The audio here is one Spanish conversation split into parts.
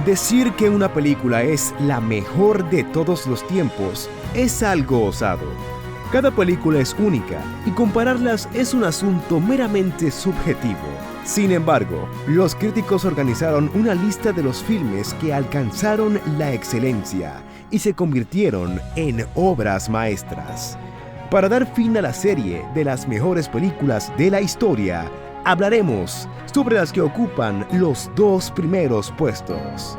Decir que una película es la mejor de todos los tiempos es algo osado. Cada película es única y compararlas es un asunto meramente subjetivo. Sin embargo, los críticos organizaron una lista de los filmes que alcanzaron la excelencia y se convirtieron en obras maestras. Para dar fin a la serie de las mejores películas de la historia, hablaremos sobre las que ocupan los 2 primeros puestos.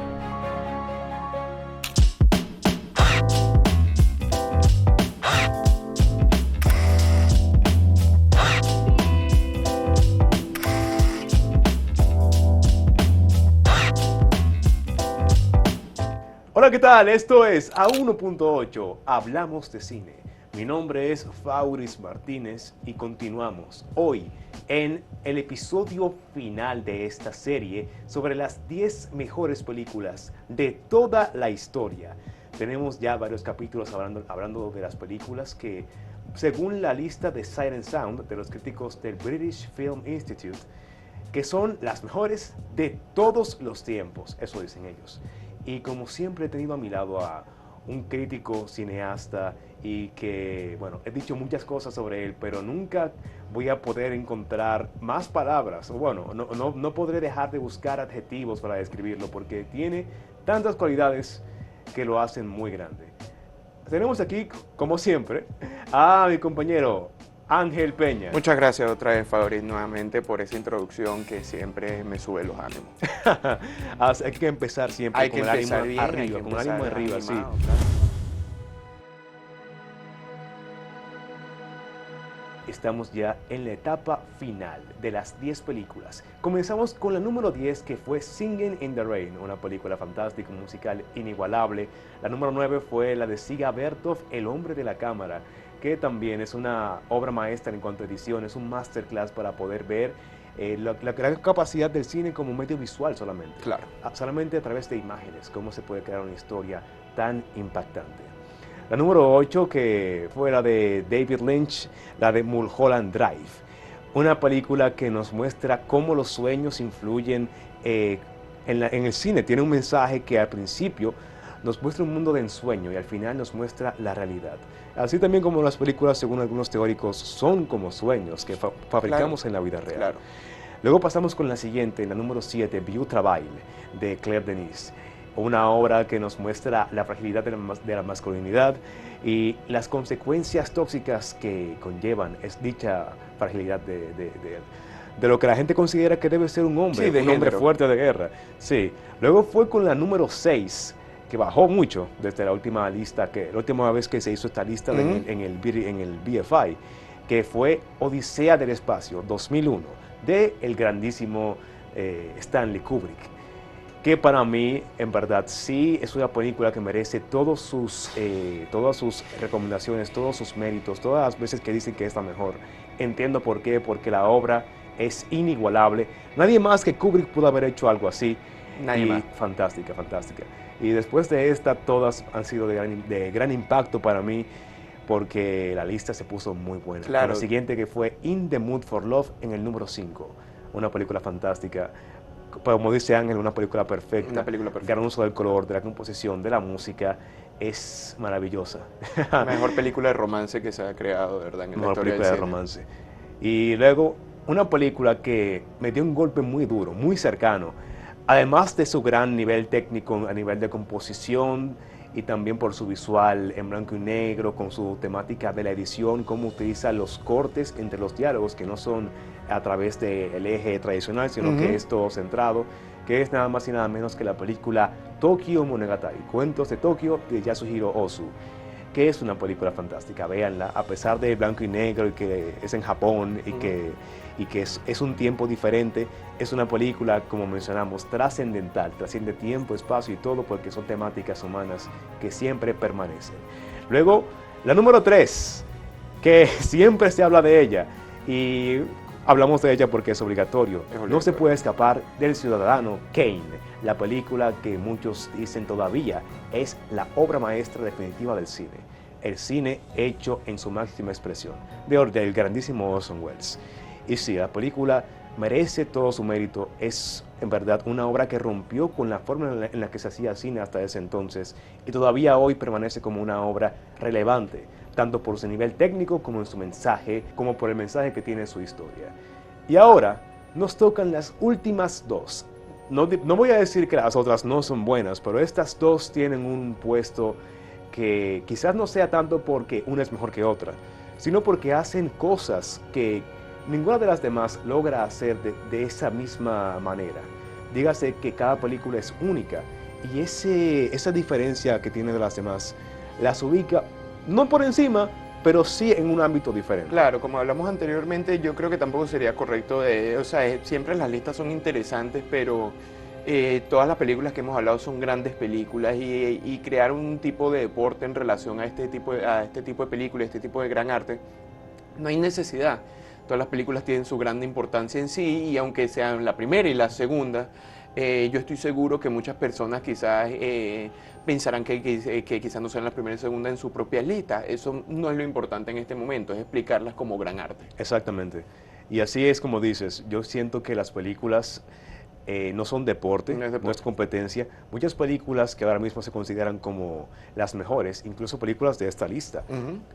Hola, ¿qué tal? Esto es A1.8, Hablamos de Cine. Mi nombre es Fauris Martínez y continuamos hoy en el episodio final de esta serie sobre las 10 mejores películas de toda la historia. Tenemos ya varios capítulos hablando de las películas que, según la lista de Sight and Sound de los críticos del British Film Institute, que son las mejores de todos los tiempos, eso dicen ellos. Y como siempre he tenido a mi lado a un crítico cineasta y que, bueno, he dicho muchas cosas sobre él, pero nunca voy a poder encontrar más palabras. Bueno, no podré dejar de buscar adjetivos para describirlo porque tiene tantas cualidades que lo hacen muy grande. Tenemos aquí, como siempre, a mi compañero Ángel Peña. Muchas gracias otra vez, Fabri, nuevamente por esa introducción que siempre me sube los ánimos. Hay que empezar siempre con el ánimo arriba, con el ánimo arriba, sí. Claro. Estamos ya en la etapa final de las 10 películas. Comenzamos con la número 10, que fue Singing in the Rain, una película fantástica, un musical inigualable. La número 9 fue la de Dziga Vertov, El hombre de la cámara, que también es una obra maestra en cuanto a edición, es un masterclass para poder ver la gran capacidad del cine como medio visual solamente. Claro. Solamente a través de imágenes, cómo se puede crear una historia tan impactante. La número 8, que fue la de David Lynch, la de Mulholland Drive. Una película que nos muestra cómo los sueños influyen en el cine. Tiene un mensaje que al principio nos muestra un mundo de ensueño y al final nos muestra la realidad. Así también como las películas, según algunos teóricos, son como sueños que fabricamos en la vida real. Claro. Luego pasamos con la siguiente, la número 7, Vieux Travail, de Claire Denis. Una obra que nos muestra la fragilidad de la masculinidad y las consecuencias tóxicas que conllevan dicha fragilidad de lo que la gente considera que debe ser un hombre, sí, un hombre fuerte de guerra. Sí. Luego fue con la número 6, que bajó mucho desde la última lista, la última vez que se hizo esta lista en el BFI, que fue Odisea del Espacio 2001, de el grandísimo Stanley Kubrick, que para mí, en verdad, sí es una película que merece todas sus recomendaciones, todos sus méritos, todas las veces que dicen que es la mejor. Entiendo por qué, porque la obra es inigualable. Nadie más que Kubrick pudo haber hecho algo así. Nadie más. Fantástica, fantástica. Y después de esta, todas han sido de gran impacto para mí, porque la lista se puso muy buena. Claro. La siguiente, que fue In the Mood for Love, en el número 5. Una película fantástica. Como dice Ángel, una película perfecta. Una película perfecta. Gran uso del color, de la composición, de la música. Es maravillosa. La mejor película de romance que se ha creado, de verdad, en la historia del cine. De romance. Y luego, una película que me dio un golpe muy duro, muy cercano. Además de su gran nivel técnico a nivel de composición y también por su visual en blanco y negro, con su temática de la edición, cómo utiliza los cortes entre los diálogos, que no son a través del eje tradicional, sino que es todo centrado, que es nada más y nada menos que la película Tokyo Monogatari, Cuentos de Tokio, de Yasuhiro Ozu, que es una película fantástica. Véanla, a pesar de blanco y negro y que es en Japón y que es un tiempo diferente, es una película, como mencionamos, trascendental, trasciende tiempo, espacio y todo, porque son temáticas humanas que siempre permanecen. Luego, la número 3, que siempre se habla de ella, y hablamos de ella porque es obligatorio. No se puede escapar del Ciudadano Kane, la película que muchos dicen todavía es la obra maestra definitiva del cine. El cine hecho en su máxima expresión, del grandísimo Orson Welles. Y sí, la película merece todo su mérito, es en verdad, una obra que rompió con la forma en la que se hacía cine hasta ese entonces y todavía hoy permanece como una obra relevante, tanto por su nivel técnico como en su mensaje, como por el mensaje que tiene su historia. Y ahora nos tocan las últimas dos. No voy a decir que las otras no son buenas, pero estas dos tienen un puesto que quizás no sea tanto porque una es mejor que otra, sino porque hacen cosas que ninguna de las demás logra hacer de esa misma manera. Dígase que cada película es única y esa diferencia que tiene de las demás las ubica no por encima, pero sí en un ámbito diferente. Claro, como hablamos anteriormente, yo creo que tampoco sería correcto, o sea, siempre las listas son interesantes, pero todas las películas que hemos hablado son grandes películas y crear un tipo de deporte en relación a este tipo de películas, este tipo de gran arte, no hay necesidad. Todas las películas tienen su gran importancia en sí y aunque sean la primera y la segunda, yo estoy seguro que muchas personas quizás pensarán que quizás no sean la primera y segunda en su propia lista. Eso no es lo importante en este momento, es explicarlas como gran arte. Exactamente. Y así es como dices, yo siento que las películas no son deporte, no es competencia. Muchas películas que ahora mismo se consideran como las mejores, incluso películas de esta lista,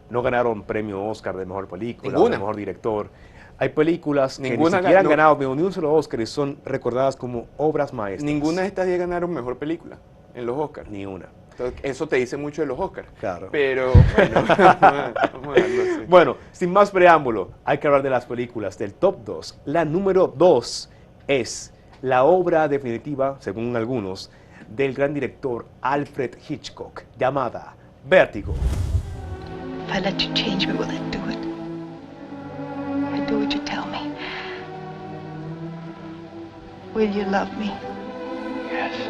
no ganaron premio Oscar de mejor película o de mejor director. Hay películas que ni siquiera han ganado ni un solo Oscar y son recordadas como obras maestras. Ninguna de estas 10 ganaron mejor película en los Oscars. Ni una. Entonces, eso te dice mucho de los Oscars. Claro. Pero bueno, vamos a dejarlo así. Bueno, sin más preámbulo, hay que hablar de las películas del top 2. La número 2 es la obra definitiva, según algunos, del gran director Alfred Hitchcock, llamada Vértigo. If I let you change me, will I do it? I do what you tell me. Will you love me? Yes.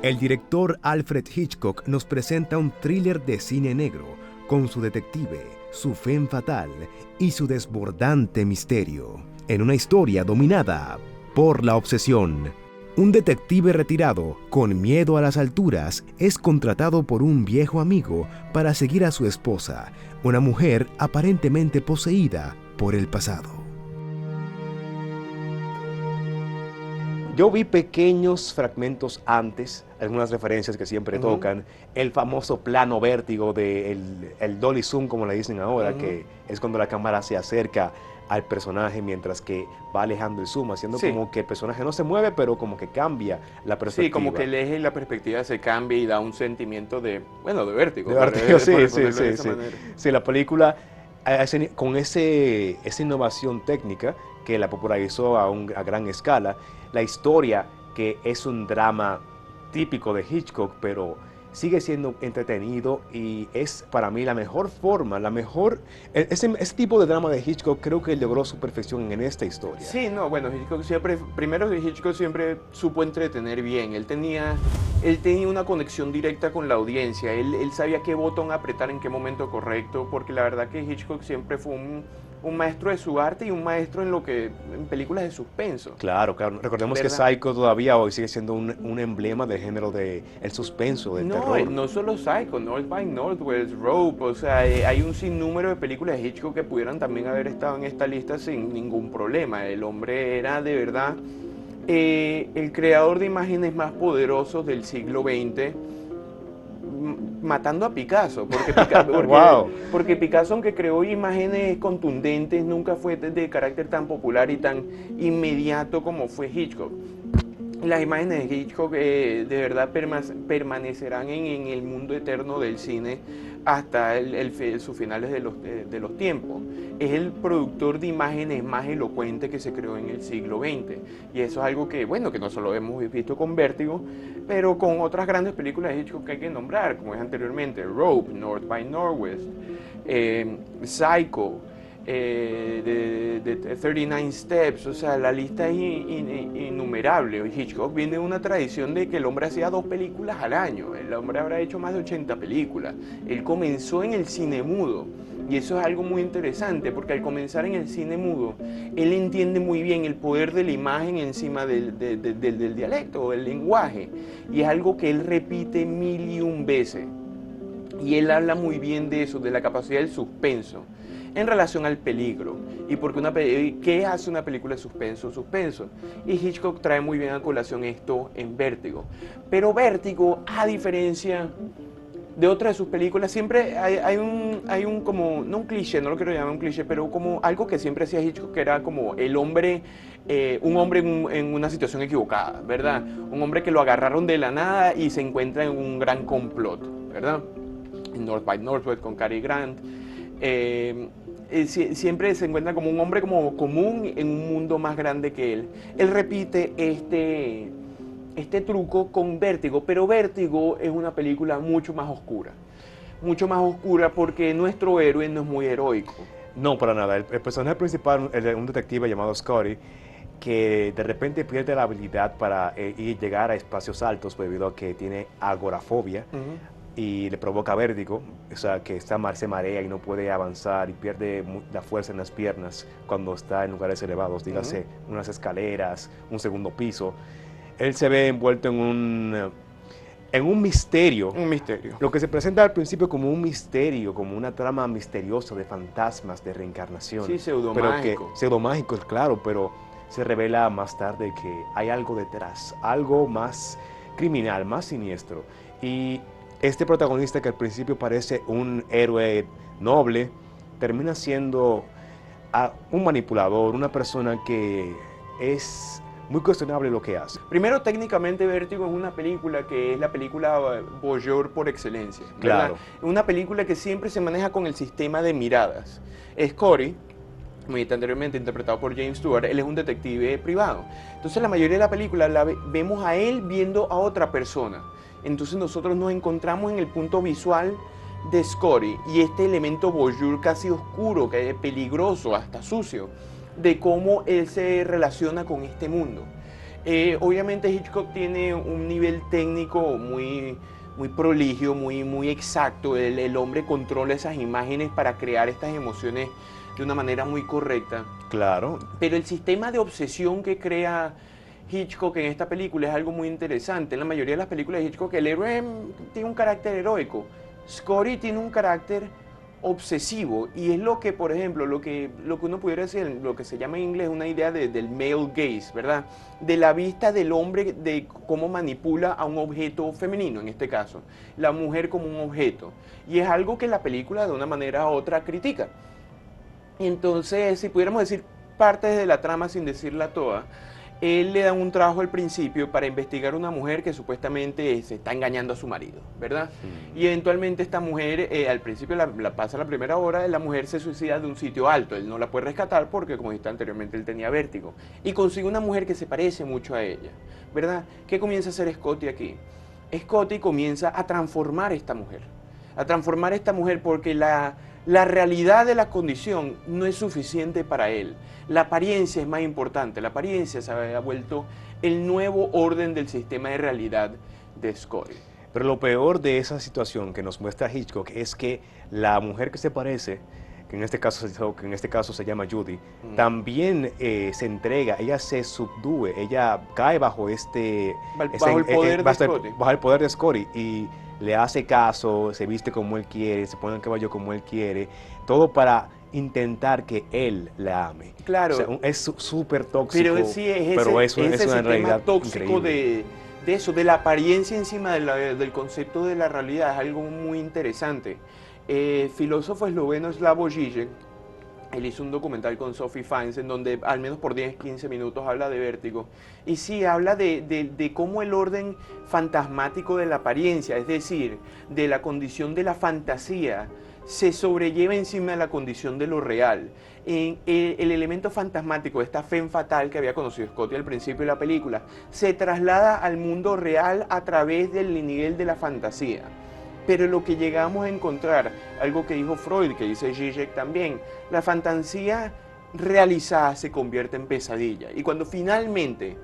El director Alfred Hitchcock nos presenta un thriller de cine negro, con su detective, su femme fatal y su desbordante misterio, en una historia dominada por la obsesión. Un detective retirado, con miedo a las alturas, es contratado por un viejo amigo para seguir a su esposa, una mujer aparentemente poseída por el pasado. Yo vi pequeños fragmentos antes, algunas referencias que siempre tocan, el famoso plano vértigo el dolly zoom, como le dicen ahora, que es cuando la cámara se acerca al personaje mientras que va alejando el zoom, haciendo como que el personaje no se mueve, pero como que cambia la perspectiva. Sí, como que el eje y la perspectiva se cambia y da un sentimiento de vértigo. De vértigo, sí. Sí, la película, con esa innovación técnica que la popularizó a gran escala, la historia, que es un drama típico de Hitchcock, pero sigue siendo entretenido y es para mí la mejor forma, ese tipo de drama de Hitchcock creo que logró su perfección en esta historia. Sí, no, bueno, Hitchcock siempre supo entretener bien, él tenía una conexión directa con la audiencia, él sabía qué botón apretar en qué momento correcto, porque la verdad que Hitchcock siempre fue un maestro de su arte y un maestro en películas de suspenso. Claro. Recordemos que Psycho todavía hoy sigue siendo un emblema del género del suspenso, del terror. No solo Psycho, North by Northwest, Rope, o sea, hay un sinnúmero de películas de Hitchcock que pudieran también haber estado en esta lista sin ningún problema. El hombre era de verdad el creador de imágenes más poderosos del siglo XX, matando a Picasso, porque Picasso, aunque creó imágenes contundentes, nunca fue de carácter tan popular y tan inmediato como fue Hitchcock. Las imágenes de Hitchcock de verdad permanecerán en el mundo eterno del cine hasta sus finales de los tiempos. Es el productor de imágenes más elocuente que se creó en el siglo XX. Y eso es algo que no solo hemos visto con Vértigo, pero con otras grandes películas de Hitchcock que hay que nombrar, como es anteriormente Rope, North by Northwest, Psycho, de 39 Steps, o sea, la lista es innumerable. Hitchcock viene de una tradición de que el hombre hacía 2 películas al año, el hombre habrá hecho más de 80 películas, él comenzó en el cine mudo, y eso es algo muy interesante, porque al comenzar en el cine mudo, él entiende muy bien el poder de la imagen encima del dialecto o del lenguaje, y es algo que él repite 1001 veces, y él habla muy bien de eso, de la capacidad del suspenso. en relación al peligro y porque qué hace una película de suspenso, suspenso. Y Hitchcock trae muy bien a colación esto en Vértigo. Pero Vértigo, a diferencia de otras de sus películas, siempre hay un como, no un cliché, no lo quiero llamar un cliché, pero como algo que siempre hacía Hitchcock, que era como el hombre, un hombre en una situación equivocada, ¿verdad? Un hombre que lo agarraron de la nada y se encuentra en un gran complot, ¿verdad? En North by Northwest con Cary Grant. Siempre se encuentra como un hombre como común en un mundo más grande que él. Él repite este truco con Vértigo, pero Vértigo es una película mucho más oscura porque nuestro héroe no es muy heroico. No, para nada. El personaje principal es un detective llamado Scotty, que de repente pierde la habilidad para llegar a espacios altos debido a que tiene agorafobia. Y le provoca vértigo, o sea, que se marea y no puede avanzar y pierde la fuerza en las piernas cuando está en lugares elevados, dígase, unas escaleras, un segundo piso. Él se ve envuelto en un misterio. Un misterio. Lo que se presenta al principio como un misterio, como una trama misteriosa de fantasmas, de reencarnación. Sí, pseudomágico. Pseudomágico, claro, pero se revela más tarde que hay algo detrás, algo más criminal, más siniestro. Y este protagonista, que al principio parece un héroe noble, termina siendo un manipulador, una persona que es muy cuestionable lo que hace. Primero, técnicamente Vértigo es una película que es la película voyeur por excelencia, ¿verdad? Claro. Una película que siempre se maneja con el sistema de miradas. Scotty, muy anteriormente interpretado por James Stewart, él es un detective privado. Entonces la mayoría de la película vemos a él viendo a otra persona. Entonces nosotros nos encontramos en el punto visual de Scotty y este elemento voyeur casi oscuro, que es peligroso, hasta sucio, de cómo él se relaciona con este mundo. Obviamente Hitchcock tiene un nivel técnico muy proligio, muy exacto. El hombre controla esas imágenes para crear estas emociones de una manera muy correcta. Claro. Pero el sistema de obsesión que crea Hitchcock en esta película es algo muy interesante. En la mayoría de las películas de Hitchcock el héroe tiene un carácter heroico. Scotty tiene un carácter obsesivo y es lo que, por ejemplo, lo que uno pudiera decir, lo que se llama en inglés una idea del male gaze, ¿verdad? De la vista del hombre, de cómo manipula a un objeto femenino, en este caso, la mujer como un objeto. Y es algo que la película de una manera u otra critica. Y entonces, si pudiéramos decir partes de la trama sin decirla toda, él le da un trabajo al principio para investigar a una mujer que supuestamente se está engañando a su marido, ¿verdad? Y eventualmente esta mujer, al principio la pasa la primera hora, la mujer se suicida de un sitio alto, él no la puede rescatar porque, como dije anteriormente, él tenía vértigo. Y consigue una mujer que se parece mucho a ella, ¿verdad? ¿Qué comienza a hacer Scotty aquí? Scotty comienza a transformar esta mujer porque la realidad de la condición no es suficiente para él. La apariencia es más importante. La apariencia se ha vuelto el nuevo orden del sistema de realidad de Scotty. Pero lo peor de esa situación que nos muestra Hitchcock es que la mujer que se parece, que en este caso se llama Judy, también se entrega, ella se subdúe, ella cae bajo el poder de Scotty y le hace caso, se viste como él quiere, se pone el caballo como él quiere, todo para intentar que él la ame. Claro. O sea, es súper tóxico, pero sí es una realidad tóxico increíble. de eso, de la apariencia encima del concepto de la realidad, es algo muy interesante. Filósofo esloveno Slavoj Žižek, él hizo un documental con Sophie Fiennes en donde al menos por 10-15 minutos habla de vértigo. Y sí, habla de cómo el orden fantasmático de la apariencia, es decir, de la condición de la fantasía, se sobrelleva encima de la condición de lo real. El elemento fantasmático, esta femme fatale que había conocido Scotty al principio de la película, se traslada al mundo real a través del nivel de la fantasía. Pero lo que llegamos a encontrar, algo que dijo Freud, que dice Zizek también, la fantasía realizada se convierte en pesadilla. Y cuando finalmente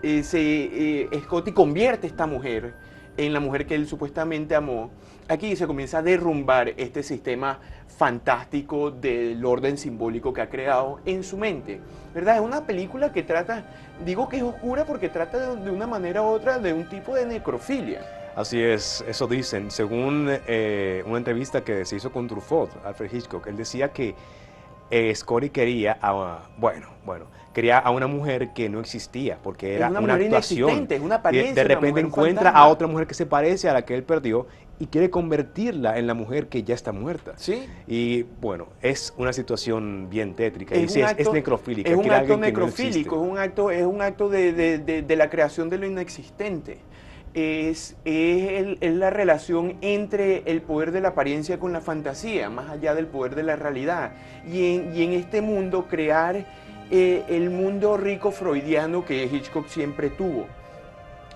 Scotty convierte a esta mujer en la mujer que él supuestamente amó, aquí se comienza a derrumbar este sistema fantástico del orden simbólico que ha creado en su mente, ¿verdad? Es una película que trata, digo que es oscura porque trata de una manera u otra de un tipo de necrofilia. Así es, eso dicen. Según una entrevista que se hizo con Truffaut, Alfred Hitchcock, él decía que Scotty quería quería a una mujer que no existía, porque era una actuación. Inexistente, es una apariencia. De repente una mujer encuentra fantasma. a otra mujer que se parece a la que él perdió y quiere convertirla en la mujer que ya está muerta. Sí. Y bueno, es una situación bien tétrica. Es Y un es acto- necrofílica. Es un quiere a acto alguien que no existe. necrofílico, es un acto de la creación de lo inexistente. Es la relación entre el poder de la apariencia con la fantasía, más allá del poder de la realidad. Y en este mundo crear el mundo rico freudiano que Hitchcock siempre tuvo,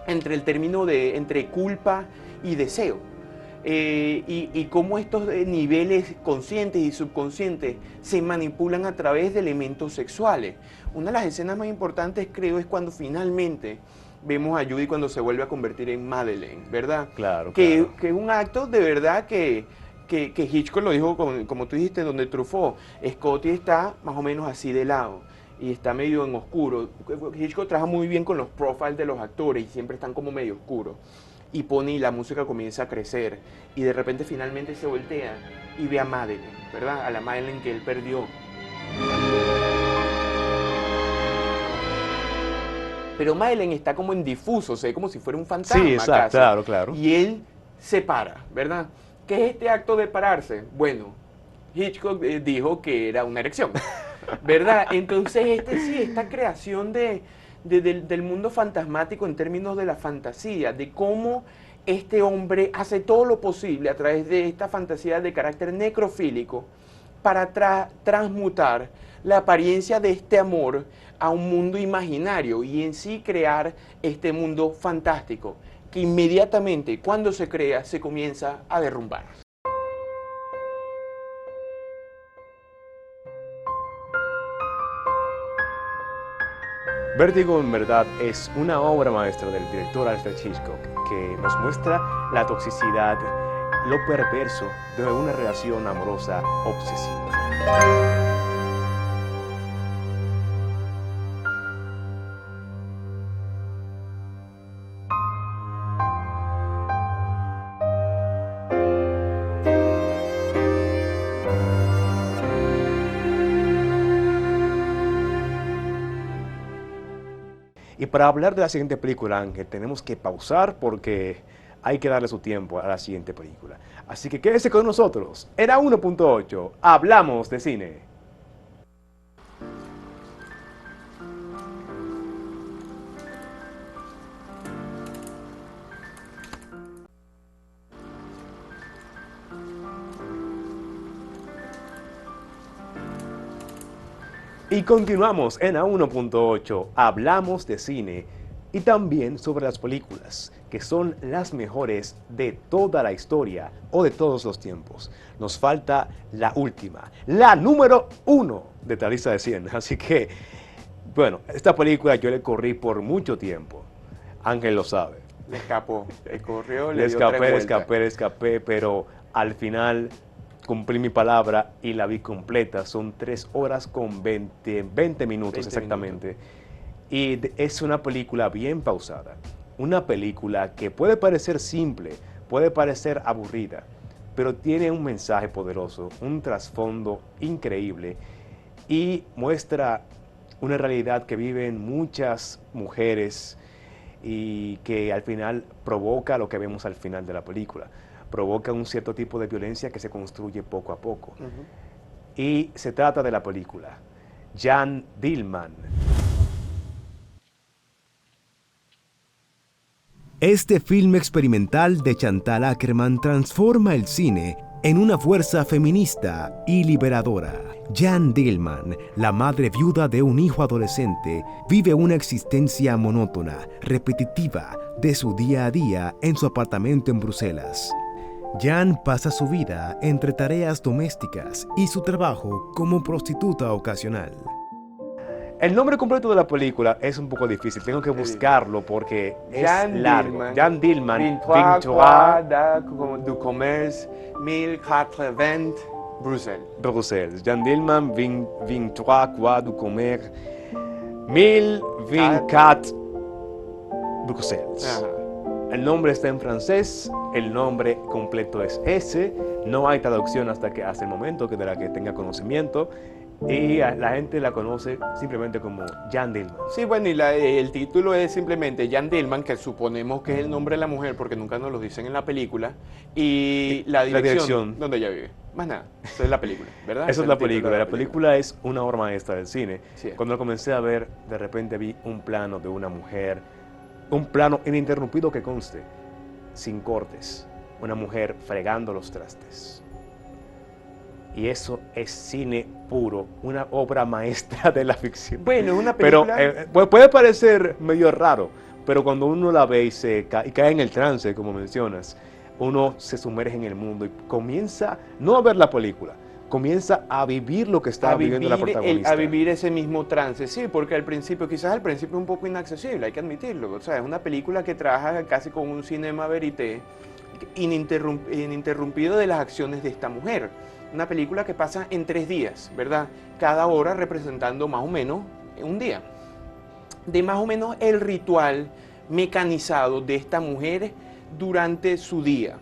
entre el término entre culpa y deseo. Y cómo estos niveles conscientes y subconscientes se manipulan a través de elementos sexuales. Una de las escenas más importantes, creo, es cuando finalmente vemos a Judy cuando se vuelve a convertir en Madeleine, ¿verdad? Claro, Que claro. es un acto de verdad que Hitchcock lo dijo, como tú dijiste, donde Truffaut, Scotty está más o menos así de lado y está medio en oscuro. Hitchcock trabaja muy bien con los profiles de los actores y siempre están como medio oscuros. Y pone y la música comienza a crecer y de repente finalmente se voltea y ve a Madeleine, ¿verdad? A la Madeleine que él perdió. Pero Madeleine está como en difuso, o sea, como si fuera un fantasma. Sí, exacto, casi. claro, claro. Y él se para, ¿verdad? ¿Qué es este acto de pararse? Bueno, Hitchcock dijo que era una erección, ¿verdad? Entonces, esta creación del mundo fantasmático en términos de la fantasía, de cómo este hombre hace todo lo posible a través de esta fantasía de carácter necrofílico para transmutar la apariencia de este amor a un mundo imaginario y en sí crear este mundo fantástico que inmediatamente cuando se crea se comienza a derrumbar. Vértigo en verdad es una obra maestra del director Alfred Hitchcock que nos muestra la toxicidad, lo perverso de una relación amorosa obsesiva. Y para hablar de la siguiente película, Ángel, tenemos que pausar porque hay que darle su tiempo a la siguiente película. Así que quédese con nosotros. Era 1.8. Hablamos de cine. Y continuamos en A1.8, hablamos de cine y también sobre las películas, que son las mejores de toda la historia o de todos los tiempos. Nos falta la última, la número 1 de la lista de 100. Así que, bueno, esta película yo le corrí por mucho tiempo. Ángel lo sabe. Le escapó, le corrió, Le dio tres escapé, pero al final cumplí mi palabra y la vi completa. Son 3 horas con 20 minutos exactamente. Y es una película bien pausada. Una película que puede parecer simple, puede parecer aburrida, pero tiene un mensaje poderoso, un trasfondo increíble y muestra una realidad que viven muchas mujeres y que al final provoca lo que vemos al final de la película. Provoca un cierto tipo de violencia que se construye poco a poco. Y se trata de la película Jeanne Dielman. Este filme experimental de Chantal Akerman transforma el cine en una fuerza feminista y liberadora. Jeanne Dielman, la madre viuda de un hijo adolescente, vive una existencia monótona, repetitiva, de su día a día en su apartamento en Bruselas. Jeanne pasa su vida entre tareas domésticas y su trabajo como prostituta ocasional. El nombre completo de la película es un poco difícil, tengo que buscarlo porque es largo. Jeanne Dielman, 23 du Commerce, 1080, Bruxelles. Jeanne Dielman, 23 du Commerce, 1024, Bruxelles. Ajá. El nombre está en francés, el nombre completo es ese, no hay traducción hasta el momento de la que tenga conocimiento Y la gente la conoce simplemente como Jeanne Dielman. Sí, bueno, y el título es simplemente Jeanne Dielman, que suponemos que es el nombre de la mujer porque nunca nos lo dicen en la película, y la dirección donde ella vive. Más nada, esa es la película, ¿verdad? Esa es la película. La película es una obra maestra del cine. Sí. Cuando la comencé a ver, de repente vi un plano de una mujer, un plano ininterrumpido que conste, sin cortes, una mujer fregando los trastes. Y eso es cine puro, una obra maestra de la ficción. Bueno, es una película... Pero puede parecer medio raro, pero cuando uno la ve y cae en el trance, como mencionas, uno se sumerge en el mundo y comienza, no a ver la película, comienza a vivir lo que está viviendo la protagonista. A vivir ese mismo trance, sí, porque quizás al principio es un poco inaccesible, hay que admitirlo. O sea, es una película que trabaja casi con un cinema verité, ininterrumpido de las acciones de esta mujer. Una película que pasa en 3 días, ¿verdad? Cada hora representando más o menos un día. De más o menos el ritual mecanizado de esta mujer durante su día.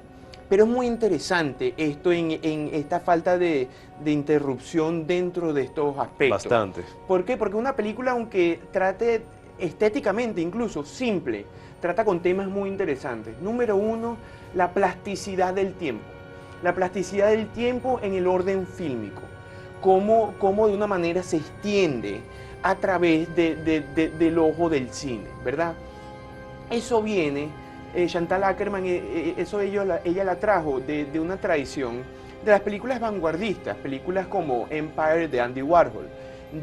Pero es muy interesante esto en esta falta de interrupción dentro de estos aspectos. Bastante. ¿Por qué? Porque una película, aunque trate estéticamente incluso simple, trata con temas muy interesantes. Número 1, la plasticidad del tiempo. La plasticidad del tiempo en el orden fílmico. Cómo de una manera se extiende a través del ojo del cine, ¿verdad? Eso viene, Chantal Akerman, ella la trajo de una tradición de las películas vanguardistas, películas como Empire de Andy Warhol,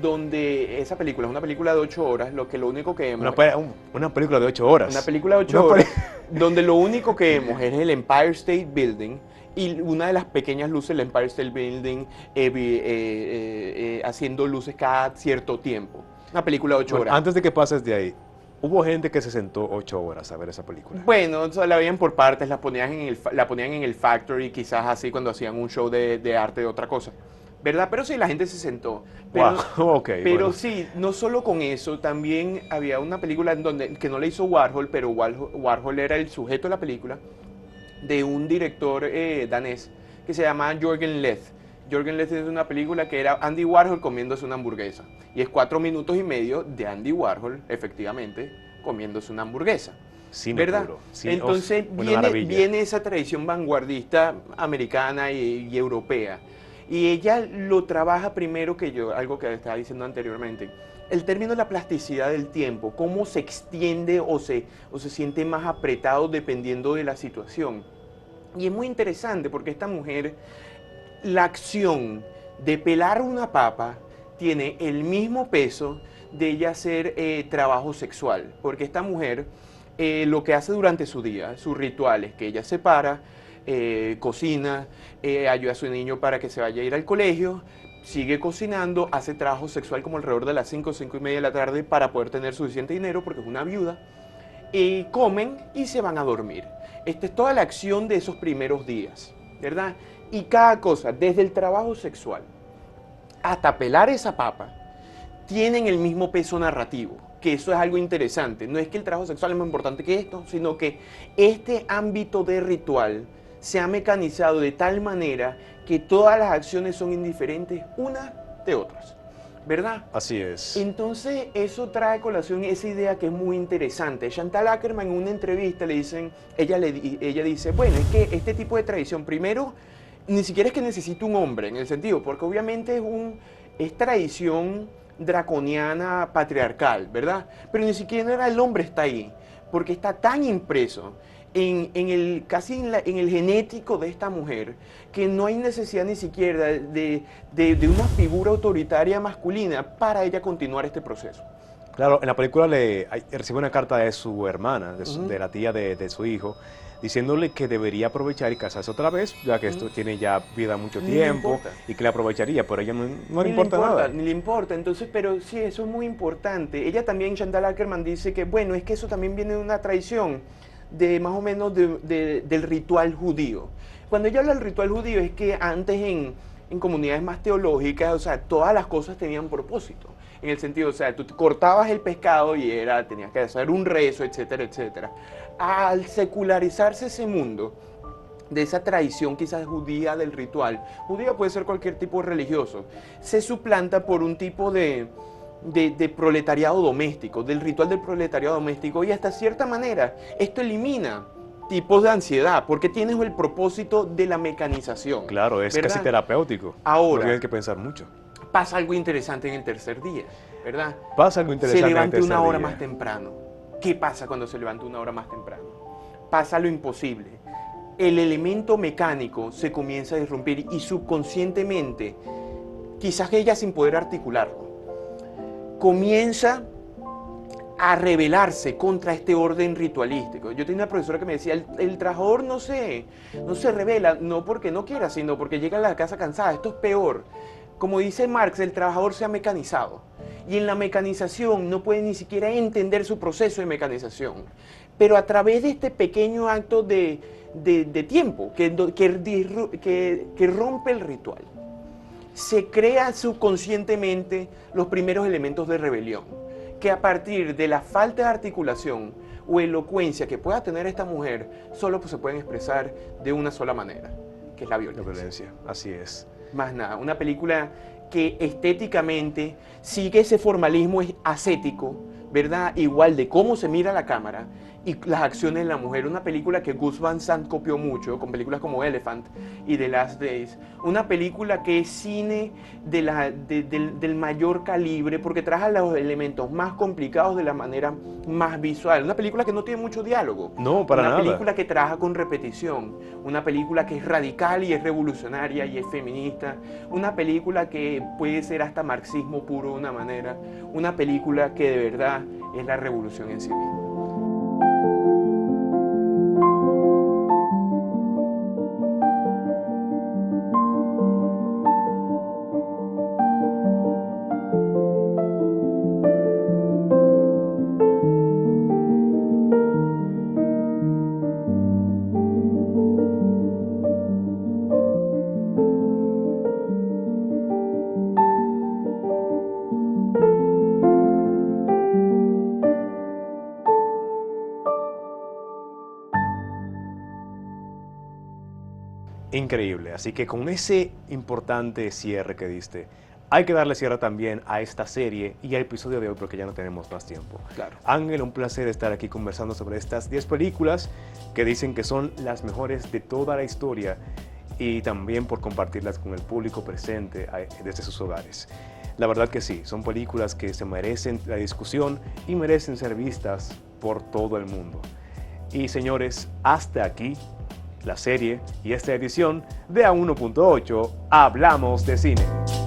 donde esa película es una película de 8 horas, lo único que vemos... Una película de 8 horas. Una película de 8 horas, donde lo único que vemos es el Empire State Building y una de las pequeñas luces del Empire State Building haciendo luces cada cierto tiempo. Una película de 8 horas. Antes de que pases de ahí, hubo gente que se sentó 8 horas a ver esa película. Bueno, o sea, la veían por partes, la ponían en el Factory, quizás así cuando hacían un show de arte de otra cosa, ¿verdad? Pero sí, la gente se sentó. Pero, bueno. Sí, no solo con eso, también había una película que no la hizo Warhol, pero Warhol era el sujeto de la película, de un director danés que se llama Jürgen Leth. Jürgen Leth es una película que era Andy Warhol comiéndose una hamburguesa. Y es 4 minutos y medio de Andy Warhol, efectivamente, comiéndose una hamburguesa. Cine ¿verdad? puro. Entonces viene esa tradición vanguardista americana y europea. Y ella lo trabaja primero que yo, algo que estaba diciendo anteriormente. El término de la plasticidad del tiempo, cómo se extiende o se siente más apretado dependiendo de la situación. Y es muy interesante porque esta mujer, la acción de pelar una papa tiene el mismo peso de ella hacer trabajo sexual. Porque esta mujer lo que hace durante su día, sus rituales, que ella se para, cocina, ayuda a su niño para que se vaya a ir al colegio, sigue cocinando, hace trabajo sexual como alrededor de las 5 y media de la tarde para poder tener suficiente dinero porque es una viuda, y comen y se van a dormir. Esta es toda la acción de esos primeros días, ¿verdad? Y cada cosa, desde el trabajo sexual hasta pelar esa papa, tienen el mismo peso narrativo, que eso es algo interesante. No es que el trabajo sexual es más importante que esto, sino que este ámbito de ritual se ha mecanizado de tal manera que todas las acciones son indiferentes unas de otras, ¿verdad? Así es. Entonces eso trae a colación esa idea que es muy interesante. Chantal Akerman en una entrevista ella dice, bueno, es que este tipo de tradición, primero, ni siquiera es que necesite un hombre, en el sentido, porque obviamente es tradición draconiana, patriarcal, ¿verdad? Pero ni siquiera el hombre está ahí, porque está tan impreso casi en el genético de esta mujer, que no hay necesidad ni siquiera de una figura autoritaria masculina para ella continuar este proceso. Claro, en la película recibe una carta de su hermana, de la tía de su hijo, diciéndole que debería aprovechar y casarse otra vez, ya que esto tiene ya vida mucho tiempo y que le aprovecharía, pero a ella no le importa nada. Ni le importa, entonces, pero sí, eso es muy importante. Ella también, Chantal Akerman, dice que, bueno, es que eso también viene de una tradición de más o menos del ritual judío. Cuando ella habla del ritual judío es que antes en comunidades más teológicas, o sea, todas las cosas tenían propósito. En el sentido, o sea, tú cortabas el pescado y tenías que hacer un rezo, etcétera, etcétera. Al secularizarse ese mundo, de esa tradición quizás judía del ritual, judía puede ser cualquier tipo religioso, se suplanta por un tipo de proletariado doméstico, del ritual del proletariado doméstico, y hasta cierta manera esto elimina tipos de ansiedad, porque tienes el propósito de la mecanización. Claro, es ¿verdad? casi terapéutico. Ahora, no tienes que pensar mucho. Pasa algo interesante en el tercer día, ¿verdad? Pasa algo interesante Se levanta en el tercer una hora día. más temprano. ¿Qué pasa cuando se levanta una hora más temprano? Pasa lo imposible. El elemento mecánico se comienza a disrumpir y subconscientemente, quizás ella sin poder articularlo, comienza a rebelarse contra este orden ritualístico. Yo tenía una profesora que me decía, el trabajador no se revela, no porque no quiera, sino porque llega a la casa cansada. Esto es peor. Como dice Marx, el trabajador se ha mecanizado. Y en la mecanización no puede ni siquiera entender su proceso de mecanización. Pero a través de este pequeño acto de tiempo que rompe el ritual, se crea subconscientemente los primeros elementos de rebelión, que a partir de la falta de articulación o elocuencia que pueda tener esta mujer, solo se pueden expresar de una sola manera, que es la violencia. La violencia, así es. Más nada, una película que estéticamente sigue ese formalismo ascético, ¿verdad? Igual de cómo se mira la cámara y las acciones de la mujer. Una película que Gus Van Sant copió mucho, con películas como Elephant y The Last Days. Una película que es cine del mayor calibre, porque trabaja los elementos más complicados de la manera más visual. Una película que no tiene mucho diálogo. No, para nada. Una película que trabaja con repetición. Una película que es radical y es revolucionaria y es feminista. Una película que puede ser hasta marxismo puro de una manera. Una película que de verdad es la revolución en sí misma. Increíble, así que con ese importante cierre que diste, hay que darle cierre también a esta serie y al episodio de hoy porque ya no tenemos más tiempo. Claro. Ángel, un placer estar aquí conversando sobre estas 10 películas que dicen que son las mejores de toda la historia y también por compartirlas con el público presente desde sus hogares. La verdad que sí, son películas que se merecen la discusión y merecen ser vistas por todo el mundo. Y señores, hasta aquí la serie y esta edición de A1.8 Hablamos de Cine.